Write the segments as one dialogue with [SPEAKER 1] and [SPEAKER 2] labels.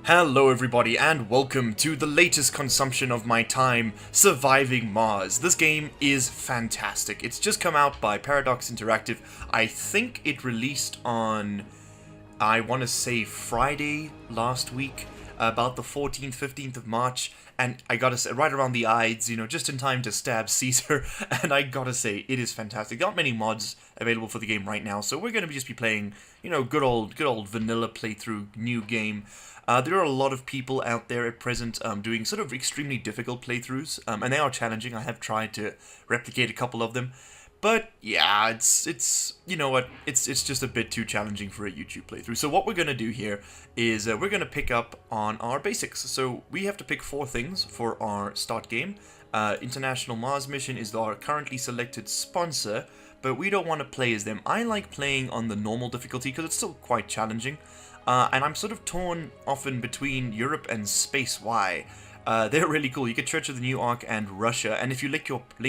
[SPEAKER 1] Hello everybody and welcome to the latest consumption of my time, Surviving Mars. This game is fantastic. It's just come out by Paradox Interactive. I think it released on, I want to say Friday last week, about the 14th, 15th of March. And I gotta say, right around the Ides, just in time to stab Caesar. And I gotta say, it is fantastic. There aren't many mods available for the game right now, so we're gonna just be playing, good old vanilla playthrough, new game. There are a lot of people out there at present doing sort of extremely difficult playthroughs, and they are challenging. I have tried to replicate a couple of them, but yeah, it's you know what, it's just a bit too challenging for a YouTube playthrough. So what we're gonna do here is we're gonna pick up on our basics. So we have to pick 4 things for our start game. International Mars Mission is our currently selected sponsor, but we don't want to play as them. I like playing on the normal difficulty because it's still quite challenging. And I'm sort of torn often between Europe and Space Y. They're really cool. You get Church of the New Ark and Russia, and if you link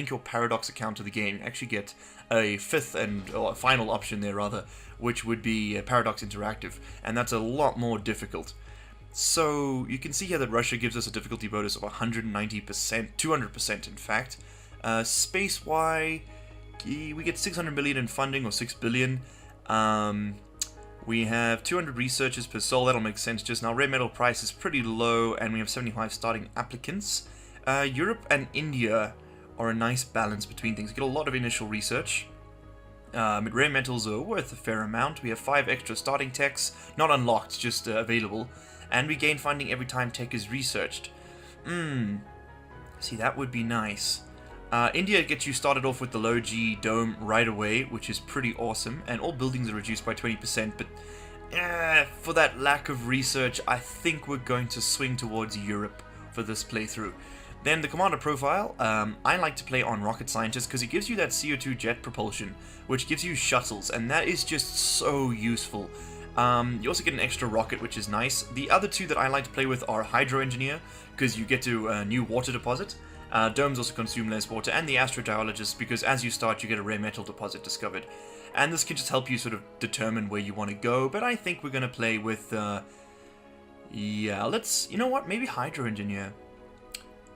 [SPEAKER 1] your Paradox account to the game, you actually get a final option there rather, which would be Paradox Interactive, and that's a lot more difficult. So you can see here that Russia gives us a difficulty bonus of 190%, 200% in fact. Space Y, we get 600 million in funding, or 6 billion. We have 200 researchers per soul, that'll make sense just now. Rare metal price is pretty low, and we have 75 starting applicants. Europe and India are a nice balance between things. You get a lot of initial research. Rare metals are worth a fair amount. We have 5 extra starting techs, not unlocked, just available. And we gain funding every time tech is researched. See, that would be nice. India gets you started off with the low G dome right away, which is pretty awesome, and all buildings are reduced by 20%, but for that lack of research, I think we're going to swing towards Europe for this playthrough. Then the commander profile, I like to play on rocket scientist because it gives you that CO2 jet propulsion, which gives you shuttles, and that is just so useful. You also get an extra rocket, which is nice. The other 2 that I like to play with are hydro engineer, because you get to a new water deposit. Domes also consume less water, and the astrogeologist, because as you start you get a rare metal deposit discovered. And this can just help you sort of determine where you want to go, but I think we're going to play with, you know what, maybe hydro engineer.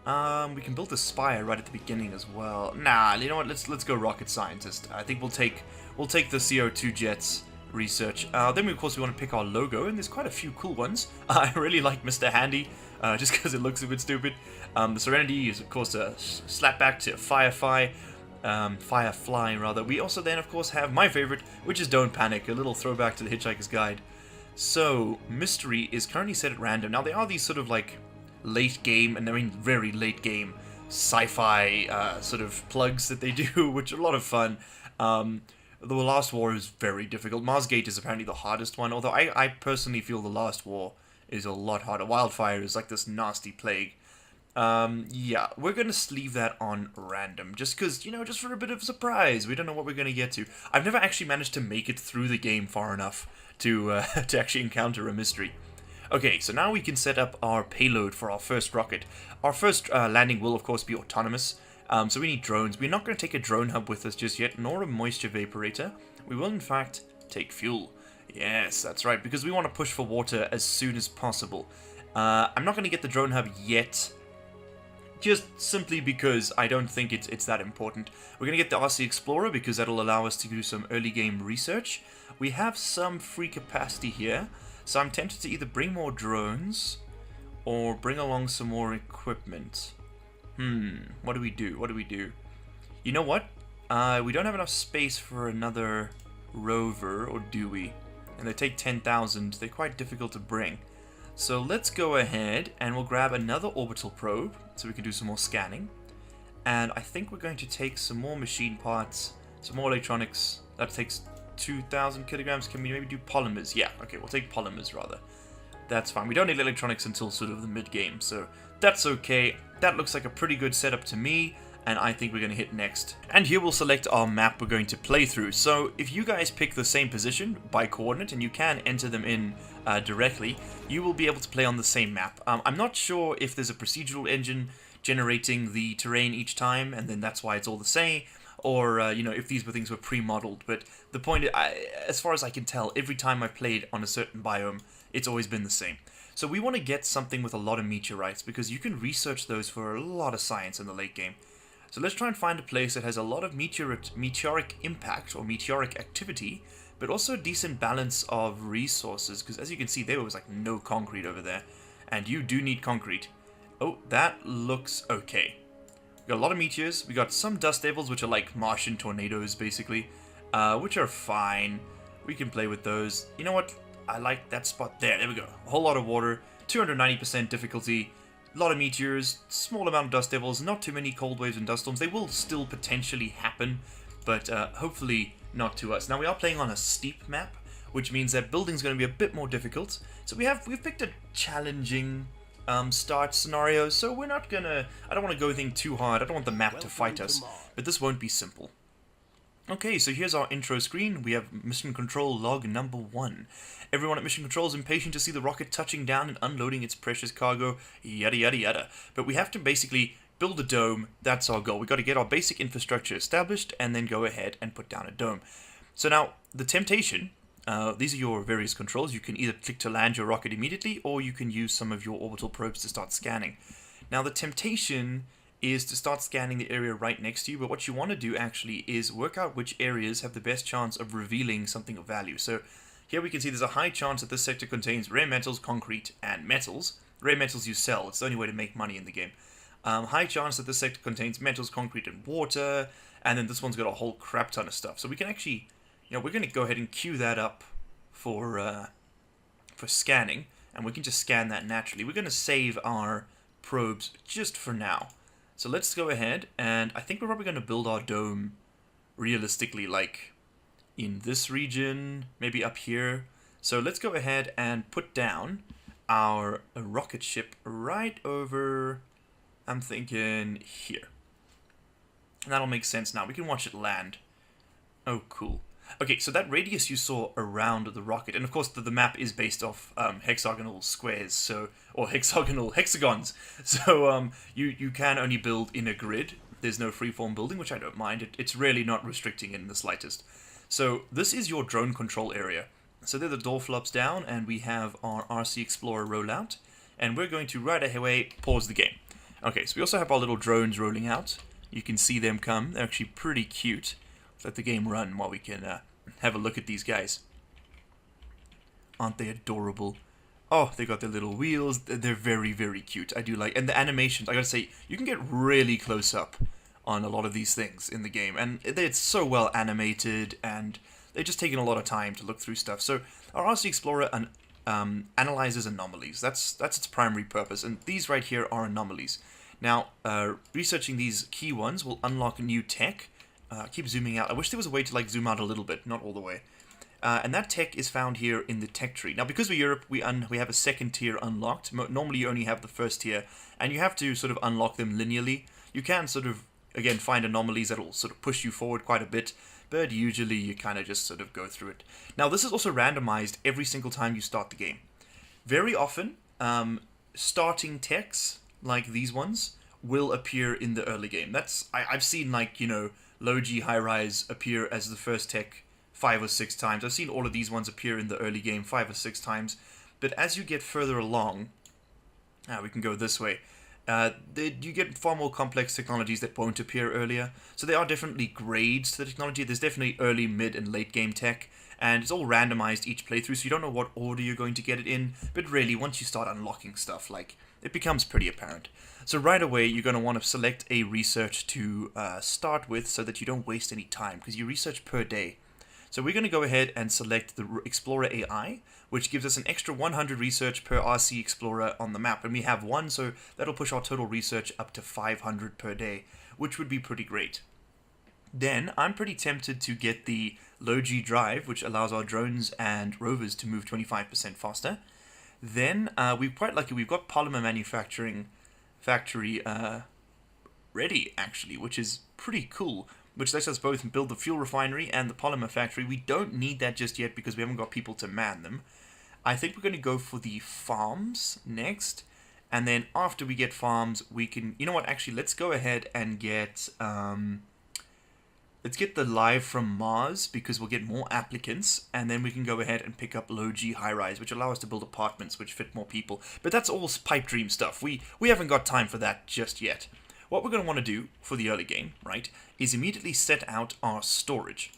[SPEAKER 1] We can build a spire right at the beginning as well. Nah, you know what, let's go rocket scientist. I think we'll take the CO2 jets research. Then we, of course, we want to pick our logo, and there's quite a few cool ones. I really like Mr. Handy, just because it looks a bit stupid. The Serenity is, of course, a slapback to Firefly rather. We also then, of course, have my favorite, which is Don't Panic, a little throwback to the Hitchhiker's Guide. So, Mystery is currently set at random. Now, there are these sort of, like, late game, and I mean very late game, sci-fi sort of plugs that they do, which are a lot of fun. The Last War is very difficult. Marsgate is apparently the hardest one, although I personally feel the Last War is a lot harder. Wildfire is like this nasty plague. Yeah, we're going to leave that on random, just because, just for a bit of a surprise. We don't know what we're going to get to. I've never actually managed to make it through the game far enough to to actually encounter a mystery. Okay, so now we can set up our payload for our first rocket. Our first landing will, of course, be autonomous. So we need drones. We're not going to take a drone hub with us just yet, nor a moisture vaporator. We will, in fact, take fuel. Yes, that's right, because we want to push for water as soon as possible. I'm not going to get the drone hub yet, just simply because I don't think it's that important. We're going to get the RC Explorer because that'll allow us to do some early game research. We have some free capacity here, so I'm tempted to either bring more drones or bring along some more equipment. What do we do? You know what? We don't have enough space for another rover, or do we? And they take 10,000. They're quite difficult to bring. So let's go ahead and we'll grab another orbital probe so we can do some more scanning. And I think we're going to take some more machine parts, some more electronics. That takes 2,000 kilograms. Can we maybe do polymers? Yeah, okay, we'll take polymers rather. That's fine. We don't need electronics until sort of the mid-game, so that's okay. That looks like a pretty good setup to me, and I think we're going to hit next. And here we'll select our map we're going to play through. So if you guys pick the same position by coordinate, and you can enter them in directly, you will be able to play on the same map. I'm not sure if there's a procedural engine generating the terrain each time, and then that's why it's all the same, or if these things were pre-modeled. But the point, as far as I can tell, every time I've played on a certain biome, it's always been the same. So we want to get something with a lot of meteorites, because you can research those for a lot of science in the late game. So let's try and find a place that has a lot of meteoric impact or meteoric activity, but also a decent balance of resources, because as you can see, there was like no concrete over there, and you do need concrete. Oh, that looks okay. We got a lot of meteors. We got some dust devils, which are like Martian tornadoes, basically, which are fine. We can play with those. You know what? I like that spot there. There we go. A whole lot of water, 290% difficulty, a lot of meteors, small amount of dust devils, not too many cold waves and dust storms. They will still potentially happen, but hopefully not to us. Now we are playing on a steep map, which means that building's going to be a bit more difficult. So we've picked a challenging start scenario. So we're not gonna. I don't want to go anything too hard. I don't want the map to fight us, but this won't be simple. Okay, so here's our intro screen. We have mission control log number 1. Everyone at mission control is impatient to see the rocket touching down and unloading its precious cargo, yada yada yada. But we have to basically build a dome. That's our goal. We've got to get our basic infrastructure established and then go ahead and put down a dome. So now, the temptation, these are your various controls. You can either click to land your rocket immediately, or you can use some of your orbital probes to start scanning. Now the temptation is to start scanning the area right next to you, but what you want to do actually is work out which areas have the best chance of revealing something of value. So here we can see there's a high chance that this sector contains rare metals, concrete, and metals. Rare metals you sell, it's the only way to make money in the game. High chance that this sector contains metals, concrete, and water, and then this one's got a whole crap ton of stuff. So we can actually, we're going to go ahead and queue that up for scanning, and we can just scan that naturally. We're going to save our probes just for now. So let's go ahead, and I think we're probably going to build our dome realistically, like in this region, maybe up here. So let's go ahead and put down our rocket ship right over, I'm thinking, here. And that'll make sense now. We can watch it land. Oh, cool. Okay, so that radius you saw around the rocket, and of course the map is based off hexagonal squares, so, or hexagons. So you can only build in a grid. There's no freeform building, which I don't mind. It's really not restricting in the slightest. So this is your drone control area. So there the door flops down, and we have our RC Explorer rollout, and we're going to right away pause the game. Okay, so we also have our little drones rolling out. You can see them come. They're actually pretty cute. Let the game run while we can have a look at these guys. Aren't they adorable? Oh, they got their little wheels. They're very, very cute. I do like, and the animations, I gotta say, you can get really close up on a lot of these things in the game, and it's so well animated, and they're just taking a lot of time to look through stuff. So our RC Explorer analyzes anomalies. That's its primary purpose, and these right here are anomalies. Now, researching these key ones will unlock new tech. Keep zooming out. I wish there was a way to like zoom out a little bit, not all the way. And that tech is found here in the tech tree. Now, because we're Europe, we have a second tier unlocked. Normally, you only have the first tier, and you have to sort of unlock them linearly. You can sort of, again, find anomalies that will sort of push you forward quite a bit, but usually you kind of just sort of go through it. Now, this is also randomized every single time you start the game. Very often, starting techs like these ones will appear in the early game. I've seen, like, low G high rise appear as the first tech 5 or 6 times. I've seen all of these ones appear in the early game 5 or 6 times. But as you get further along, we can go this way. You get far more complex technologies that won't appear earlier. So there are definitely grades to the technology. There's definitely early, mid, and late game tech. And it's all randomized each playthrough, so you don't know what order you're going to get it in. But really, once you start unlocking stuff, like, it becomes pretty apparent. So right away, you're going to want to select a research to start with so that you don't waste any time, because you research per day. So we're going to go ahead and select the Explorer AI, which gives us an extra 100 research per RC Explorer on the map. And we have 1, so that'll push our total research up to 500 per day, which would be pretty great. Then, I'm pretty tempted to get the low G drive, which allows our drones and rovers to move 25% faster. Then, we're quite lucky, we've got polymer manufacturing factory ready, actually, which is pretty cool, which lets us both build the fuel refinery and the polymer factory. We don't need that just yet because we haven't got people to man them. I think we're going to go for the farms next, and then after we get farms, we can, actually, let's go ahead and get Let's get the live from Mars because we'll get more applicants, and then we can go ahead and pick up low G high rise, which allow us to build apartments which fit more people. But that's all pipe dream stuff. We haven't got time for that just yet. What we're going to want to do for the early game, right, is immediately set out our storage.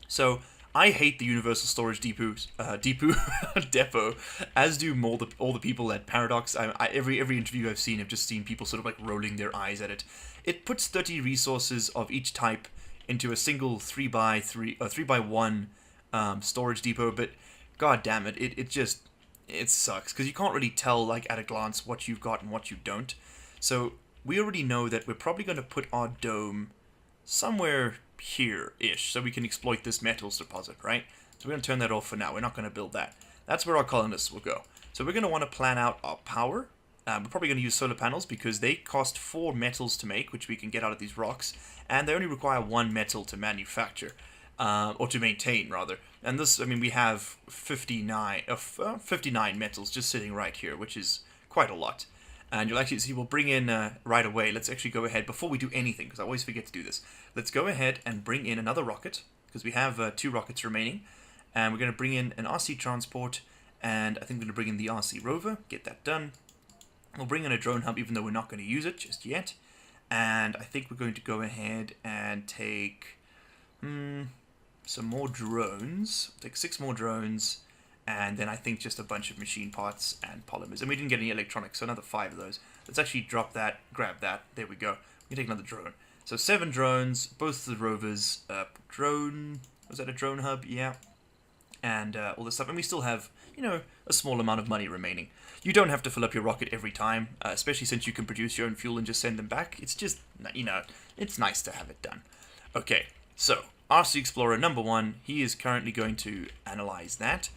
[SPEAKER 1] So I hate the Universal Storage Depot, depot, as do all the people at Paradox. Every interview I've seen, I've just seen people sort of like rolling their eyes at it. It puts 30 resources of each type into a single 3x3 or 3x1 storage depot, but god damn it, it sucks because you can't really tell like at a glance what you've got and what you don't. So we already know that we're probably going to put our dome somewhere here-ish, so we can exploit this metals deposit, right? So we're going to turn that off for now. We're not going to build that. That's where our colonists will go. So we're going to want to plan out our power. We're probably going to use solar panels because they cost 4 metals to make, which we can get out of these rocks, and they only require 1 metal to manufacture, or to maintain, rather. And this, I mean, we have 59 metals just sitting right here, which is quite a lot. And you'll actually see we'll bring in right away. Let's actually go ahead, before we do anything, because I always forget to do this. Let's go ahead and bring in another rocket, because we have 2 rockets remaining. And we're going to bring in an RC transport, and I think we're going to bring in the RC rover, get that done. We'll bring in a drone hub, even though we're not going to use it just yet. And I think we're going to go ahead and take some more drones. Take 6 more drones. And then I think just a bunch of machine parts and polymers. And we didn't get any electronics, so another 5 of those. Let's actually drop that, grab that. There we go. We can take another drone. So 7 drones, both the rovers. Drone, was that a drone hub? Yeah. And all this stuff. And we still have, you know, a small amount of money remaining. You don't have to fill up your rocket every time, especially since you can produce your own fuel and just send them back. It's just, you know, it's nice to have it done. Okay, so RC Explorer number 1, he is currently going to analyze that.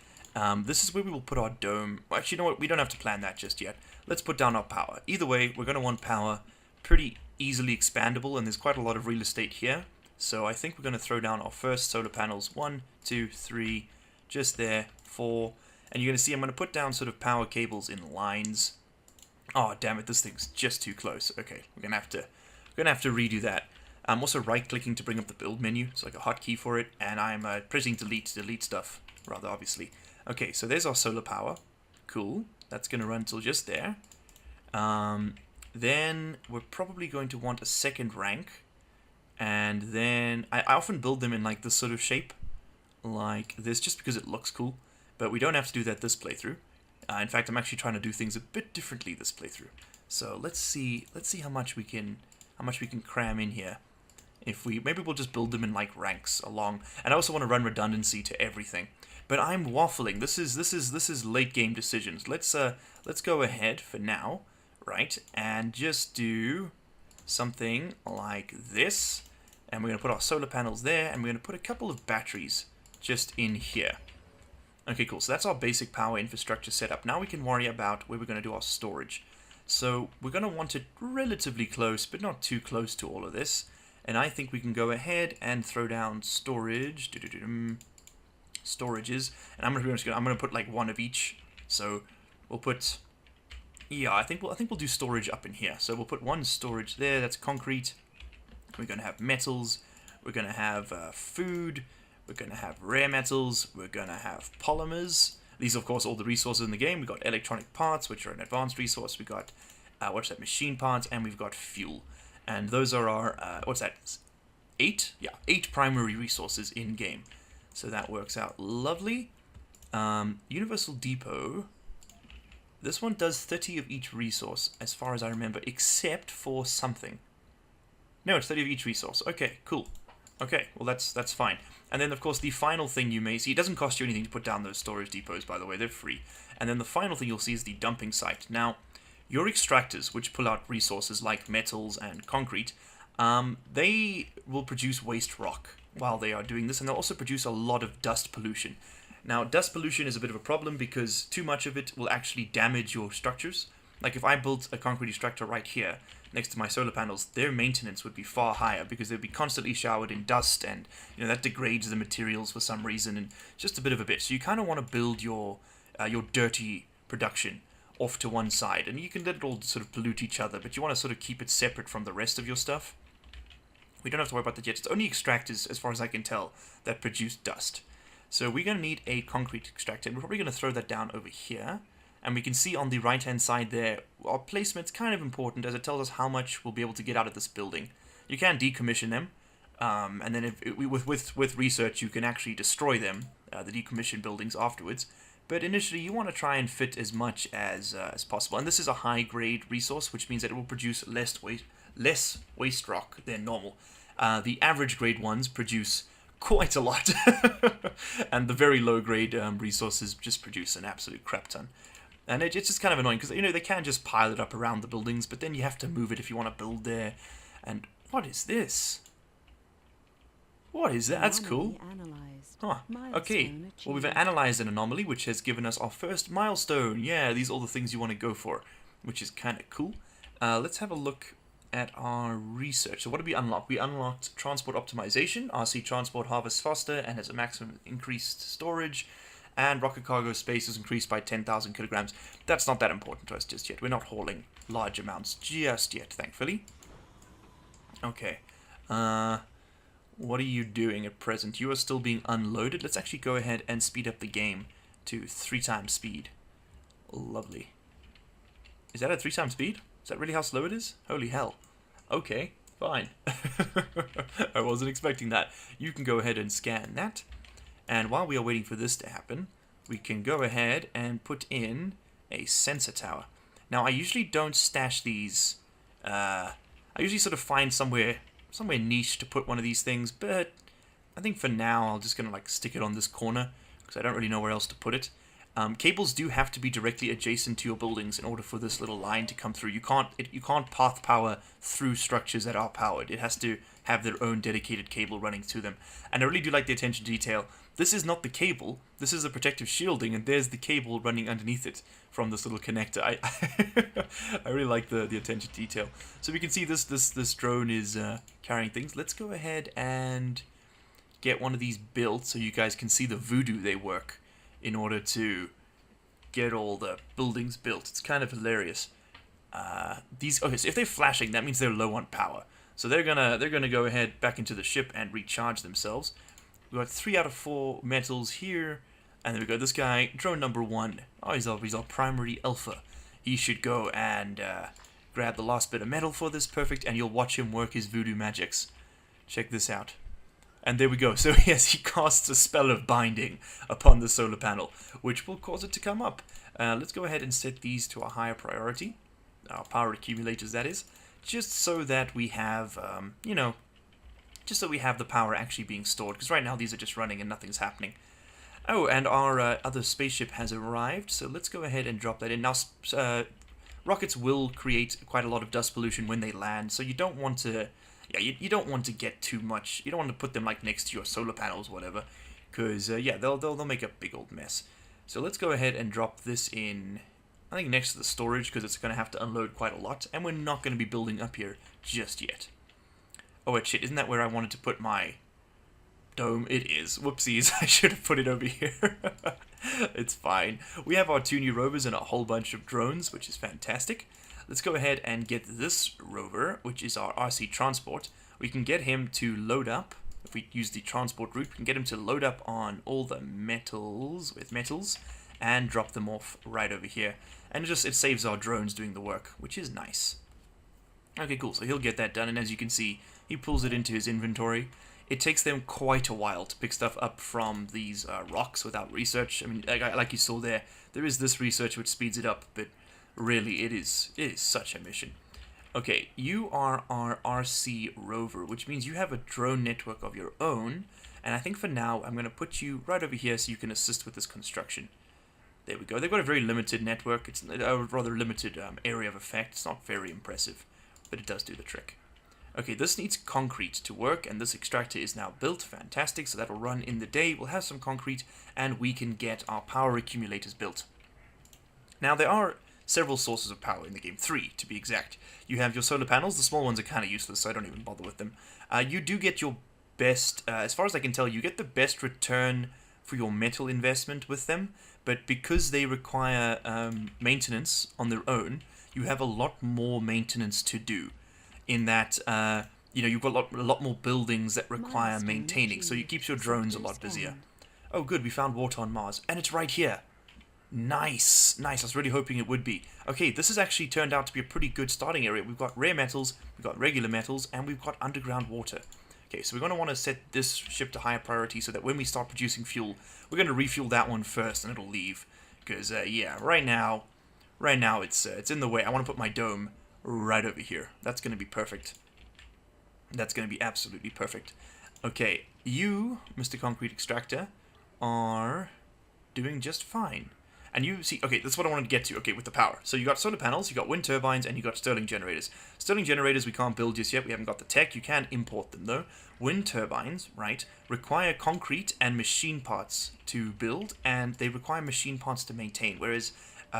[SPEAKER 1] This is where we will put our dome. Well, actually, you know what? We don't have to plan that just yet. Let's put down our power. Either way, we're going to want power pretty easily expandable, and there's quite a lot of real estate here. So I think we're going to throw down our first solar panels. 1, 2, 3, just there, 4. And you're going to see I'm going to put down sort of power cables in lines. Oh, damn it, this thing's just too close. Okay, we're going to have to redo that. I'm also right-clicking to bring up the build menu. It's like a hotkey for it, and I'm pressing delete to delete stuff, rather obviously. Okay, so there's our solar power. Cool. That's going to run till just there. Then we're probably going to want a second rank. And then I often build them in like this sort of shape. Like this, just because it looks cool. But we don't have to do that this playthrough. In fact, I'm actually trying to do things a bit differently this playthrough. So let's see how much we can cram in here. Maybe we'll just build them in like ranks along. And I also want to run redundancy to everything. But I'm waffling. This is late game decisions. Let's go ahead for now, right? And just do something like this. And we're going to put our solar panels there, and we're going to put a couple of batteries just in here. Okay, cool. So that's our basic power infrastructure setup. Now we can worry about where we're going to do our storage. So we're going to want it relatively close, but not too close to all of this. And I think we can go ahead and throw down storage. Storages, and I'm gonna put like 1 of each. So we'll put, yeah, I think we'll do storage up in here. So we'll put 1 storage there. That's concrete. We're gonna have metals. We're gonna have food. We're gonna have rare metals. We're gonna have polymers. These are, of course, all the resources in the game. We got electronic parts, which are an advanced resource. We got machine parts, and we've got fuel. And those are our 8? Yeah, 8 primary resources in game. So that works out lovely. Universal Depot. This one does 30 of each resource, as far as I remember, except for something. No, it's 30 of each resource. Okay, cool. Okay, well that's fine. And then, of course, the final thing you may see, it doesn't cost you anything to put down those storage depots, by the way, they're free. And then the final thing you'll see is the dumping site. Now, your extractors, which pull out resources like metals and concrete, they will produce waste rock while they are doing this, and they'll also produce a lot of dust pollution. Now, dust pollution is a bit of a problem because too much of it will actually damage your structures. Like if I built a concrete extractor right here next to my solar panels, their maintenance would be far higher because they'd be constantly showered in dust, and that degrades the materials for some reason, and just a bit of a bitch. So you kind of want to build your dirty production off to one side, and you can let it all sort of pollute each other, but you want to sort of keep it separate from the rest of your stuff. We don't have to worry about that yet. It's only extractors, as far as I can tell, that produce dust. So we're going to need a concrete extractor. We're probably going to throw that down over here. And we can see on the right-hand side there, our placement's kind of important as it tells us how much we'll be able to get out of this building. You can decommission them, and then with research you can actually destroy them, the decommissioned buildings afterwards. But initially you want to try and fit as much as possible. And this is a high-grade resource, which means that it will produce less waste rock than normal. The average grade ones produce quite a lot, and the very low-grade resources just produce an absolute crap ton. And it's just kind of annoying because, you know, they can just pile it up around the buildings, but then you have to move it if you want to build there. And what is this? What is that? That's cool. Huh. Okay. Well, we've analyzed an anomaly, which has given us our first milestone. Yeah, these are all the things you want to go for, which is kind of cool. Let's have a look at our research. So what did we unlock? We unlocked transport optimization. RC transport harvests faster and has a maximum increased storage. And rocket cargo space is increased by 10,000 kilograms. That's not that important to us just yet. We're not hauling large amounts just yet, thankfully. Okay. What are you doing at present? You are still being unloaded. Let's actually go ahead and speed up the game to 3 times speed. Lovely. Is that at 3 times speed? Is that really how slow it is? Holy hell. Okay, fine. I wasn't expecting that. You can go ahead and scan that. And while we are waiting for this to happen, we can go ahead and put in a sensor tower. Now, I usually don't stash these. I usually sort of find somewhere niche to put one of these things, but I think for now I'm just gonna like stick it on this corner because I don't really know where else to put it. Cables do have to be directly adjacent to your buildings in order for this little line to come through. You can't path power through structures that are powered. It has to have their own dedicated cable running through them. And I really do like the attention to detail. This is not the cable. This is the protective shielding, and there's the cable running underneath it from this little connector. I really like the attention to detail. So we can see this drone is carrying things. Let's go ahead and get one of these built so you guys can see the voodoo they work in order to get all the buildings built. It's kind of hilarious. Okay, so if they're flashing, that means they're low on power. So they're gonna go ahead back into the ship and recharge themselves. We've got 3 out of 4 metals here, and then we got this guy, drone number 1. Oh, he's our primary alpha. He should go and grab the last bit of metal for this, perfect, and you'll watch him work his voodoo magics. Check this out. And there we go. So yes, he casts a spell of binding upon the solar panel, which will cause it to come up. Let's go ahead and set these to a higher priority. Our power accumulators, that is. Just so that we have, just so we have the power actually being stored. Because right now these are just running and nothing's happening. Oh, and our other spaceship has arrived. So let's go ahead and drop that in. Now, rockets will create quite a lot of dust pollution when they land. So you don't want to... Yeah, you don't want to get too much. You don't want to put them like next to your solar panels, or whatever, because yeah, they'll make a big old mess. So let's go ahead and drop this in. I think next to the storage, because it's going to have to unload quite a lot, and we're not going to be building up here just yet. Oh wait, shit! Isn't that where I wanted to put my dome? It is. Whoopsies! I should have put it over here. It's fine. We have our 2 new rovers and a whole bunch of drones, which is fantastic. Let's go ahead and get this rover, which is our RC transport. We can get him to load up. If we use the transport route, we can get him to load up on all the metals and drop them off right over here. And it saves our drones doing the work, which is nice. Okay, cool. So he'll get that done, and as you can see, he pulls it into his inventory. It takes them quite a while to pick stuff up from these rocks without research. I mean, like you saw there is this research which speeds it up, but really, it is such a mission. Okay, you are our RC rover, which means you have a drone network of your own, and I think for now I'm going to put you right over here so you can assist with this construction. There we go. They've got a very limited network. It's a rather limited area of effect. It's not very impressive, but it does do the trick. Okay, this needs concrete to work, and this extractor is now built. Fantastic, so that will run in the day. We'll have some concrete, and we can get our power accumulators built. Now, there are several sources of power in the game, 3 to be exact. You have your solar panels. The small ones are kind of useless, so I don't even bother with them. You do get your best, as far as I can tell, you get the best return for your metal investment with them, but because they require maintenance on their own, you have a lot more maintenance to do, in that you've got a lot more buildings that require
[SPEAKER 2] Milestone
[SPEAKER 1] maintaining, so it
[SPEAKER 2] achieved.
[SPEAKER 1] keeps your drones a
[SPEAKER 2] Sector
[SPEAKER 1] lot busier.
[SPEAKER 2] scanned.
[SPEAKER 1] Oh, good, we found water on Mars, and it's right here. Nice, nice. I was really hoping it would be. Okay, this has actually turned out to be a pretty good starting area. We've got rare metals, we've got regular metals, and we've got underground water. Okay, so we're going to want to set this ship to higher priority so that when we start producing fuel, we're going to refuel that one first and it'll leave. Because, yeah, right now it's in the way. I want to put my dome right over here. That's going to be perfect. That's going to be absolutely perfect. Okay, you, Mr. Concrete Extractor, are doing just fine. And you see, okay, that's what I wanted to get to, okay, with the power. So you got solar panels, you got wind turbines, and you got Stirling generators. Stirling generators we can't build just yet, we haven't got the tech, you can import them though. Wind turbines, right, require concrete and machine parts to build, and they require machine parts to maintain, whereas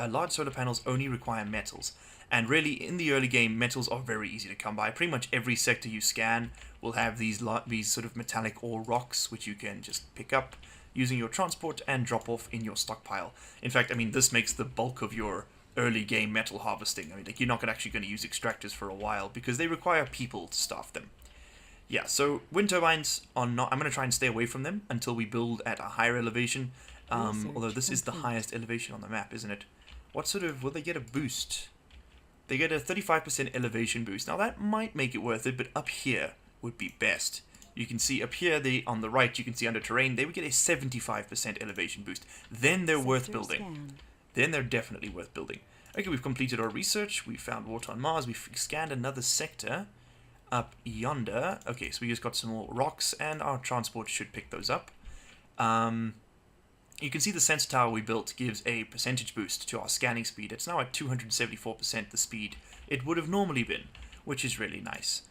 [SPEAKER 1] large solar panels only require metals. And really, in the early game, metals are very easy to come by. Pretty much every sector you scan will have these sort of metallic ore rocks, which you can just pick up using your transport and drop off in your stockpile. In fact, I mean, this makes the bulk of your early game metal harvesting. I mean, like, you're not actually going to use extractors for a while because they require people to staff them. Yeah, so wind turbines are not... I'm going to try and stay away from them until we build at a higher elevation. Although this is the highest elevation on the map, isn't it? What sort of... will they get a boost? They get a 35% elevation boost. Now, that might make it worth it, but up here would be best. You can see up here, on the right, you can see under terrain, they would get a 75% elevation boost. Then they're worth building.
[SPEAKER 2] Scanned.
[SPEAKER 1] Then they're definitely worth building. Okay, we've completed our research. We found water on Mars. We've scanned another sector up yonder. Okay, so we just got some more rocks, and our transport should pick those up. You can see the sensor tower we built gives a percentage boost to our scanning speed. It's now at 274% the speed it would have normally been, which is really nice.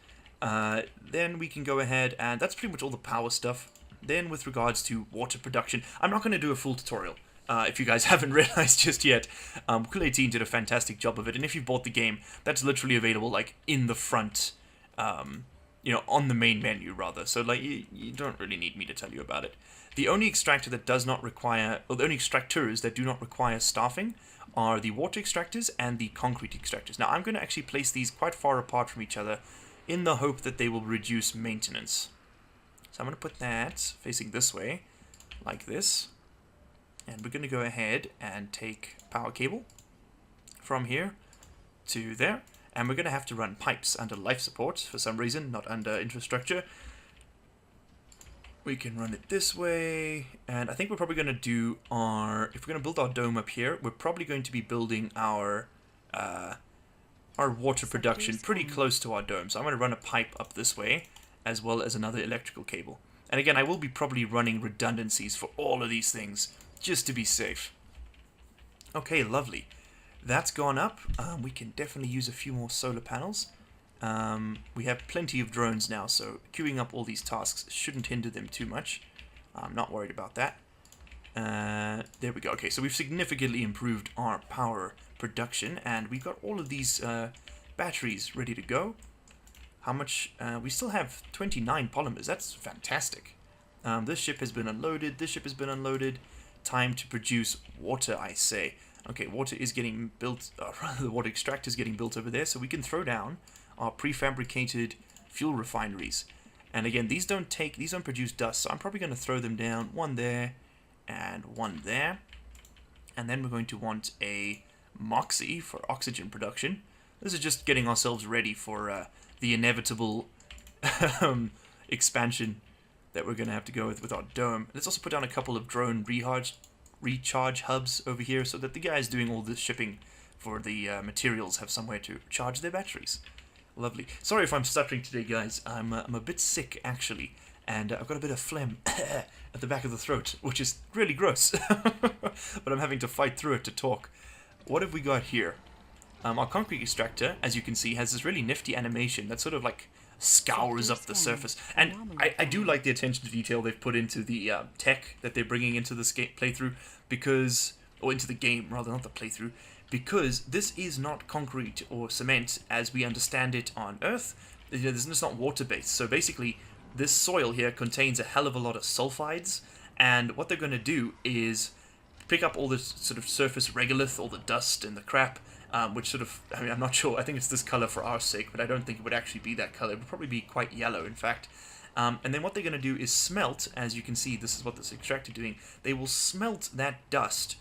[SPEAKER 1] Then we can go ahead, and that's pretty much all the power stuff. Then with regards to water production, I'm not going to do a full tutorial, if you guys haven't realized just yet. Cool 18 did a fantastic job of it, and if you've bought the game, that's literally available like in the front, on the main menu rather. So like you don't really need me to tell you about it. The only extractor that does not require, or the only extractors that do not require staffing are the water extractors and the concrete extractors. Now I'm going to actually place these quite far apart from each other in the hope that they will reduce maintenance. So I'm going to put that facing this way, like this. And we're going to go ahead and take power cable from here to there. And we're going to have to run pipes under life support for some reason, not under infrastructure. We can run it this way. And I think we're probably going to do if we're going to build our dome up here, we're probably going to be building our water production pretty close to our dome. So I'm going to run a pipe up this way, as well as another electrical cable. And again, I will be probably running redundancies for all of these things, just to be safe. Okay, lovely. That's gone up. We can definitely use a few more solar panels. We have plenty of drones now, so queuing up all these tasks shouldn't hinder them too much. I'm not worried about that. There we go. Okay, so we've significantly improved our power production, and we've got all of these batteries ready to go. How much? We still have 29 polymers. That's fantastic. This ship has been unloaded. This ship has been unloaded. Time to produce water, I say. Okay, water is getting built. Rather, the water extractor is getting built over there, so we can throw down our prefabricated fuel refineries. And again, these don't produce dust, so I'm probably going to throw them down. One there, and one there. And then we're going to want a Moxie for oxygen production. This is just getting ourselves ready for the inevitable expansion that we're going to have to go with our dome. Let's also put down a couple of drone recharge hubs over here so that the guys doing all this shipping for the materials have somewhere to charge their batteries. Lovely. Sorry if I'm stuttering today, guys. I'm a bit sick, actually, and I've got a bit of phlegm at the back of the throat, which is really gross. But I'm having to fight through it to talk. What have we got here? Our concrete extractor, as you can see, has this really nifty animation that sort of like scours up the surface. And I do like the attention to detail they've put into the tech that they're bringing into this playthrough, because, or into the game rather, not the playthrough, because this is not concrete or cement as we understand it on Earth. This is not water-based. So basically, this soil here contains a hell of a lot of sulfides, and what they're going to do is pick up all this sort of surface regolith, all the dust and the crap, which sort of, I mean, I'm not sure, I think it's this color for our sake, but I don't think it would actually be that color. It would probably be quite yellow, in fact. And then what they're going to do is smelt, as you can see, this is what this extractor is doing. They will smelt that dust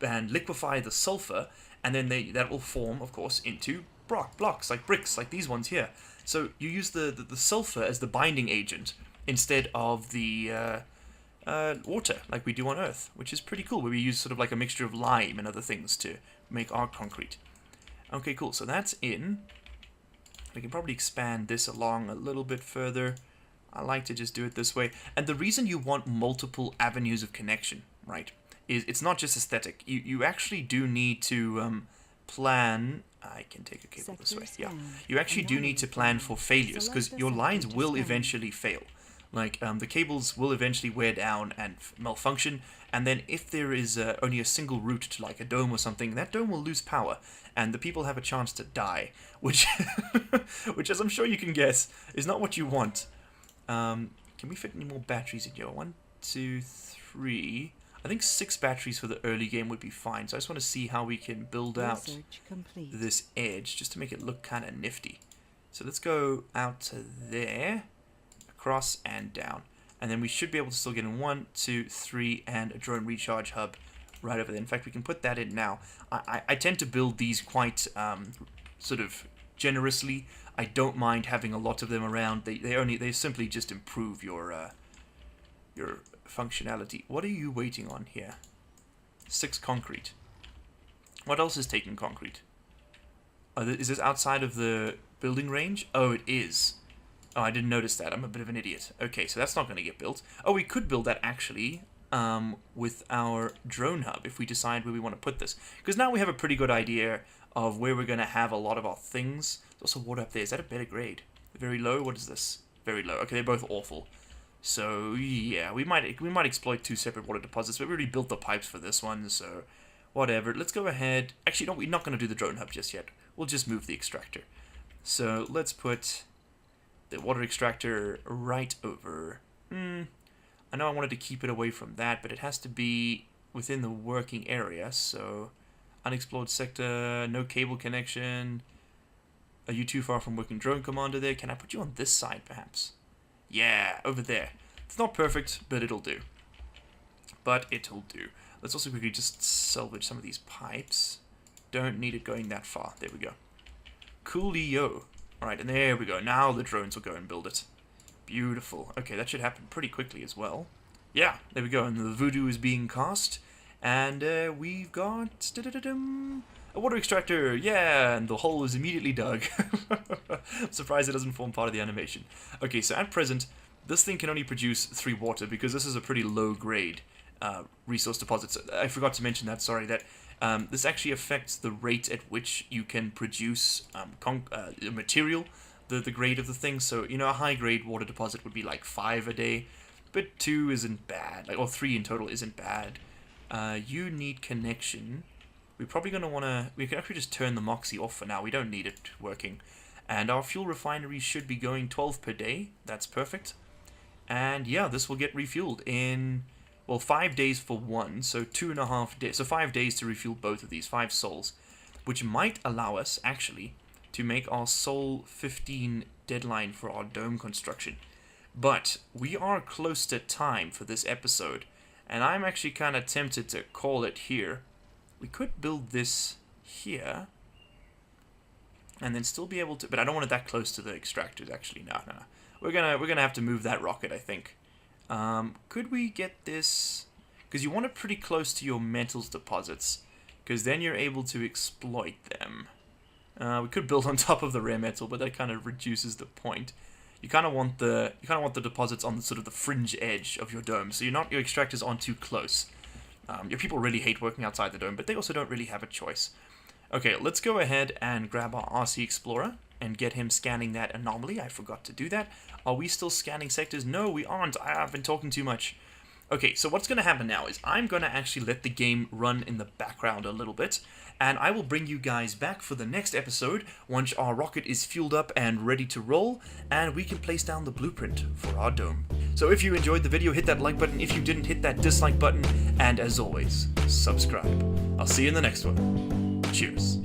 [SPEAKER 1] and liquefy the sulfur, and then that will form, of course, into blocks, like bricks, like these ones here. So you use the sulfur as the binding agent instead of the water, like we do on Earth, which is pretty cool, where we use sort of like a mixture of lime and other things to make our concrete. Okay, cool, so that's in. We can probably expand this along a little bit further. I like to just do it this way. And the reason you want multiple avenues of connection, right, is it's not just aesthetic. You actually do need to plan. I can take a cable this way. Yeah, you actually do need to plan for failures, because your lines will eventually fail. Like the cables will eventually wear down and malfunction, and then if there is only a single route to like a dome or something, that dome will lose power, and the people have a chance to die, which, which, as I'm sure you can guess, is not what you want. Can we fit any more batteries in here? 1, 2, 3. I think 6 batteries for the early game would be fine. So I just want to see how we can build out this edge just to make it look kind of nifty. So let's go out to there, across and down. And then we should be able to still get in 1, 2, 3, and a drone recharge hub right over there. In fact, we can put that in now. I tend to build these quite sort of generously. I don't mind having a lot of them around. They simply just improve your functionality. What are you waiting on here? 6 concrete. What else is taking concrete? Is this outside of the building range? Oh, it is. Oh, I didn't notice that. I'm a bit of an idiot. Okay, so that's not going to get built. Oh, we could build that actually with our drone hub if we decide where we want to put this. Because now we have a pretty good idea of where we're going to have a lot of our things. There's also water up there. Is that a better grade? Very low? What is this? Very low. Okay, they're both awful. So, yeah, we might exploit 2 separate water deposits, but we already built the pipes for this one, so whatever. Let's go ahead. Actually, no, we're not going to do the drone hub just yet. We'll just move the extractor. So, let's put the water extractor right over. I know I wanted to keep it away from that, but it has to be within the working area, so unexplored sector, no cable connection. Are you too far from working drone commander there? Can I put you on this side, perhaps? Yeah, over there. It's not perfect, but it'll do. Let's also quickly just salvage some of these pipes. Don't need it going that far. There we go. Coolio. Alright, and there we go. Now the drones will go and build it. Beautiful. Okay, that should happen pretty quickly as well. Yeah, there we go. And the voodoo is being cast. And we've got a water extractor. Yeah, and the hole is immediately dug. I'm surprised it doesn't form part of the animation. Okay, so at present, this thing can only produce 3 water because this is a pretty low grade resource deposit. So I forgot to mention that, sorry, that this actually affects the rate at which you can produce material, the grade of the thing. So, you know, a high grade water deposit would be like 5 a day, but 2 isn't bad, like, or 3 in total isn't bad. You need connection. We're probably going to want to... We can actually just turn the Moxie off for now. We don't need it working. And our fuel refinery should be going 12 per day. That's perfect. And yeah, this will get refueled in... Well, 5 days for one, so 2.5 days. So 5 days to refuel both of these, 5 souls. Which might allow us, actually, to make our Sol 15 deadline for our dome construction. But we are close to time for this episode. And I'm actually kind of tempted to call it here. We could build this here. And then still be able to... But I don't want it that close to the extractors, actually. No. We're gonna have to move that rocket, I think. Could we get this... Because you want it pretty close to your metals deposits. Because then you're able to exploit them. We could build on top of the rare metal, but that kind of reduces the point. You kind of want the deposits on the sort of the fringe edge of your dome, so your extractors aren't too close. Your people really hate working outside the dome, but they also don't really have a choice. Okay, let's go ahead and grab our RC Explorer and get him scanning that anomaly. I forgot to do that. Are we still scanning sectors? No, we aren't. I've been talking too much. Okay, so what's going to happen now is I'm going to actually let the game run in the background a little bit, and I will bring you guys back for the next episode once our rocket is fueled up and ready to roll, and we can place down the blueprint for our dome. So if you enjoyed the video, hit that like button. If you didn't, hit that dislike button, and as always, subscribe. I'll see you in the next one. Cheers.